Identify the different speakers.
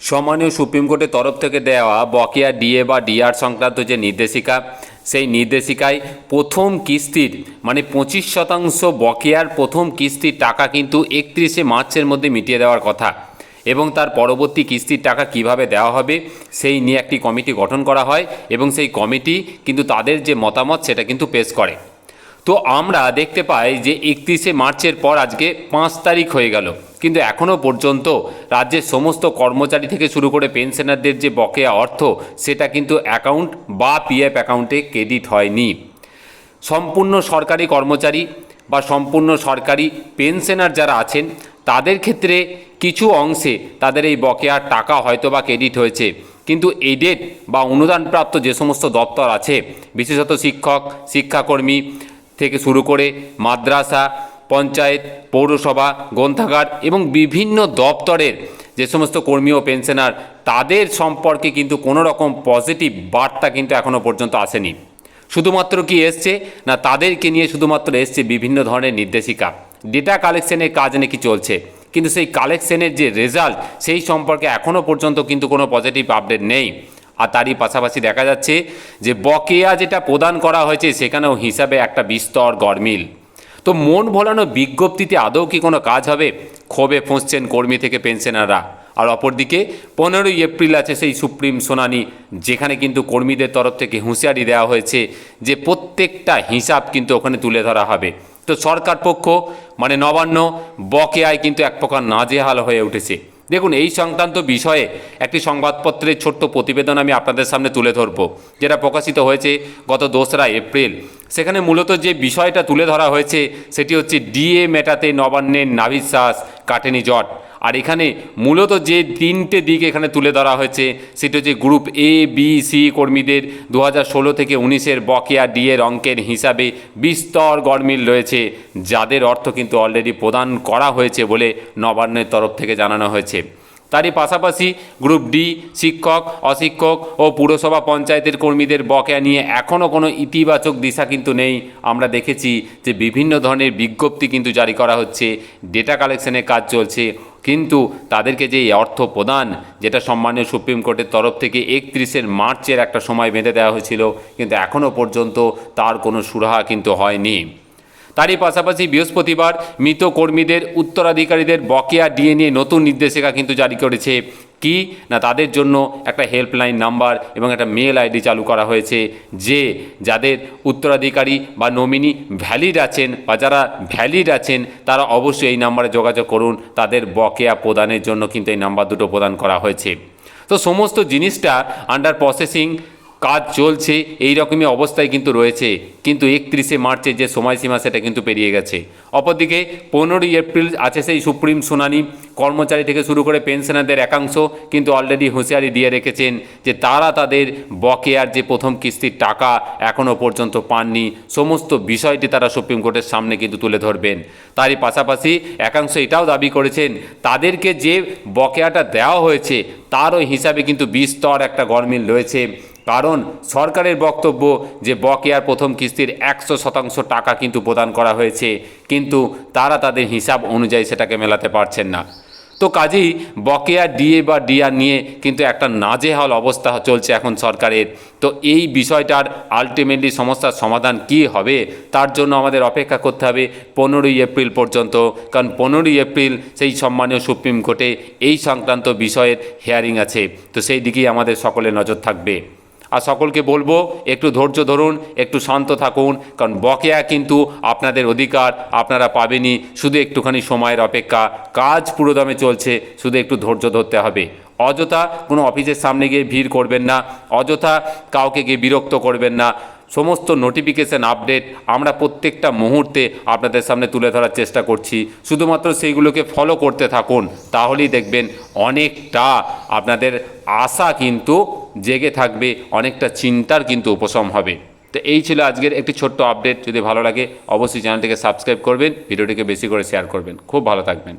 Speaker 1: সম্মানীয় সুপ্রিম কোর্টের তরফ থেকে দেওয়া বকেয়া ডিএ বা ডিআর সংক্রান্ত যে নির্দেশিকা, সেই নির্দেশিকায় প্রথম কিস্তির মানে 25% বকেয়ার প্রথম কিস্তির টাকা কিন্তু 31শে মার্চের মধ্যে মিটিয়ে দেওয়ার কথা এবং তার পরবর্তী কিস্তির টাকা কিভাবে দেওয়া হবে সেই নিয়ে একটি কমিটি গঠন করা হয় এবং সেই কমিটি কিন্তু তাদের যে মতামত সেটা কিন্তু পেশ করে। তো আমরা দেখতে পাই যে 31শে মার্চের পর আজকে 5 তারিখ হয়ে গেল, কিন্তু এখনও পর্যন্ত রাজ্যের সমস্ত কর্মচারী থেকে শুরু করে পেনশনারদের যে বকেয়া অর্থ সেটা কিন্তু অ্যাকাউন্ট বা পিএফ অ্যাকাউন্টে ক্রেডিট হয়নি। সম্পূর্ণ সরকারি কর্মচারী বা সম্পূর্ণ সরকারি পেনশনার যারা আছেন তাদের ক্ষেত্রে কিছু অংশে তাদের এই বকেয়ার টাকা হয়তো বা ক্রেডিট হয়েছে, কিন্তু এডেড বা অনুদানপ্রাপ্ত যে সমস্ত দপ্তর আছে, বিশেষত শিক্ষক, শিক্ষাকর্মী থেকে শুরু করে মাদ্রাসা, পঞ্চায়েত, পৌরসভা, গ্রন্থাগার এবং বিভিন্ন দপ্তরের যে সমস্ত কর্মী ও পেনশনার, তাদের সম্পর্কে কিন্তু কোনো রকম পজিটিভ বার্তা কিন্তু এখনও পর্যন্ত আসেনি। শুধুমাত্র কি এসছে না, তাদেরকে নিয়ে শুধুমাত্র এসছে বিভিন্ন ধরনের নির্দেশিকা, ডেটা কালেকশনের কাজ নাকি চলছে, কিন্তু সেই কালেকশনের যে রেজাল্ট সেই সম্পর্কে এখনও পর্যন্ত কিন্তু কোনো পজিটিভ আপডেট নেই। আর তারই পাশাপাশি দেখা যাচ্ছে যে বকেয়া যেটা প্রদান করা হয়েছে সেখানেও হিসাবে একটা বিস্তর গরমিল। তো মন ভোলানো বিজ্ঞপ্তিতে আদৌ কি কোনো কাজ হবে? ক্ষোভে ফুঁসছেন কর্মী থেকে পেনশনাররা। আর অপরদিকে 15ই এপ্রিল আছে সেই সুপ্রিম শুনানি, যেখানে কিন্তু কর্মীদের তরফ থেকে হুঁশিয়ারি দেওয়া হয়েছে যে প্রত্যেকটা হিসাব কিন্তু ওখানে তুলে ধরা হবে। তো সরকার পক্ষ মানে নবান্ন বকেয়ায় কিন্তু এক প্রকার নাজেহাল হয়ে উঠেছে। দেখুন, এই সংক্রান্ত বিষয়ে একটি সংবাদপত্রের ছোট্ট প্রতিবেদন আমি আপনাদের সামনে তুলে ধরব, যেটা প্রকাশিত হয়েছে গত 2রা এপ্রিল। সেখানে মূলত যে বিষয়টা তুলে ধরা হয়েছে সেটি হচ্ছে ডিএ মেটাতে নবান্নের নাভিশ্বাস কাটেনি জট। আর এখানে মূলত যে 3টে দিক এখানে তুলে ধরা হয়েছে সেটি হচ্ছে গ্রুপ এ, বি, সি কর্মীদের 2016 থেকে 19-এর বকেয়া ডিএর অঙ্কের হিসাবে বিস্তর গরমিল রয়েছে, যাদের অর্থ কিন্তু অলরেডি প্রদান করা হয়েছে বলে নবান্নের তরফ থেকে জানানো হয়েছে। তারই পাশাপাশি গ্রুপ ডি শিক্ষক, অশিক্ষক ও পুরসভা পঞ্চায়েতের কর্মীদের বকেয়া নিয়ে এখনও কোনো ইতিবাচক দিশা কিন্তু নেই। আমরা দেখেছি যে বিভিন্ন ধরনের বিজ্ঞপ্তি কিন্তু জারি করা হচ্ছে, ডেটা কালেকশনের কাজ চলছে, কিন্তু তাদেরকে যে অর্থ প্রদান, যেটা সম্মানীয় সুপ্রিম কোর্টের তরফ থেকে 31শে মার্চের একটা সময় বেঁধে দেওয়া হয়েছিল, কিন্তু এখনও পর্যন্ত তার কোনো সুরাহা কিন্তু হয়নি। তারই পাশাপাশি বৃহস্পতিবার মৃত কর্মীদের উত্তরাধিকারীদের বকেয়া ডিএ নিয়ে নতুন নির্দেশিকা কিন্তু জারি করেছে। কি না, তাদের জন্য একটা হেল্পলাইন নাম্বার এবং একটা মেল আইডি চালু করা হয়েছে, যে যাদের উত্তরাধিকারী বা নমিনি ভ্যালিড আছেন বা যারা ভ্যালিড আছেন তারা অবশ্যই এই নাম্বারে যোগাযোগ করুন। তাদের বকেয়া প্রদানের জন্য কিন্তু এই নাম্বার দুটো প্রদান করা হয়েছে। তো সমস্ত জিনিসটা আন্ডার প্রসেসিং, কাজ চলছে, এই রকমই অবস্থায় কিন্তু রয়েছে, কিন্তু 31শে মার্চের যে সময়সীমা সেটা কিন্তু পেরিয়ে গেছে। অপরদিকে 15ই এপ্রিল আছে সেই সুপ্রিম শুনানি। কর্মচারী থেকে শুরু করে পেনশনারদের একাংশ কিন্তু অলরেডি হুঁশিয়ারি দিয়ে রেখেছেন যে তারা তাদের বকেয়ার যে প্রথম কিস্তির টাকা এখনও পর্যন্ত পাননি। সমস্ত বিষয়টি তারা সুপ্রিম কোর্টের সামনে কিন্তু তুলে ধরবেন। তারই পাশাপাশি একাংশ এটাও দাবি করেছেন তাদেরকে যে বকেয়াটা দেওয়া হয়েছে তারও হিসাবে কিন্তু বিস্তর একটা গরমিল রয়েছে, কারণ সরকারের বক্তব্য যে বকেয়ার প্রথম কিস্তির 100% টাকা কিন্তু প্রদান করা হয়েছে, কিন্তু তারা তাদের হিসাব অনুযায়ী সেটাকে মেলাতে পারছেন না। তো কাজেই বকেয়া ডিএ বা ডিআর নিয়ে কিন্তু একটা নাজেহাল অবস্থা চলছে এখন সরকারের। তো এই বিষয়টার আলটিমেটলি সমস্যার সমাধান কি হবে তার জন্য আমাদের অপেক্ষা করতে হবে 15ই এপ্রিল পর্যন্ত, কারণ 15ই এপ্রিল সেই সম্মানীয় সুপ্রিম কোর্টে এই সংক্রান্ত বিষয়ের হিয়ারিং আছে। তো সেই দিকেই আমাদের সকলের নজর থাকবে। আর সকলকে বলবো একটু ধৈর্য ধরুন, একটু শান্ত থাকুন, কারণ বকেয়া কিন্তু আপনাদের অধিকার, আপনারা পাবেনই, শুধু একটুখানি সময়ের অপেক্ষা। কাজ পুরোদমে চলছে, শুধু একটু ধৈর্য ধরতে হবে। অযথা কোনো অফিসের সামনে গিয়ে ভিড় করবেন না, অযথা কাউকে গিয়ে বিরক্ত করবেন না। সমস্ত নোটিফিকেশান আপডেট আমরা প্রত্যেকটা মুহূর্তে আপনাদের সামনে তুলে ধরার চেষ্টা করছি, শুধুমাত্র সেইগুলোকে ফলো করতে থাকুন, তাহলেই দেখবেন অনেকটা আপনাদের আশা কিন্তু জেগে থাকবে, অনেকটা চিন্তার কিন্তু উপশম হবে। তো এই ছিল আজকের একটি ছোট্ট আপডেট। যদি ভালো লাগে অবশ্যই চ্যানেলটিকে সাবস্ক্রাইব করবেন, ভিডিওটিকে বেশি করে শেয়ার করবেন। খুব ভালো থাকবেন।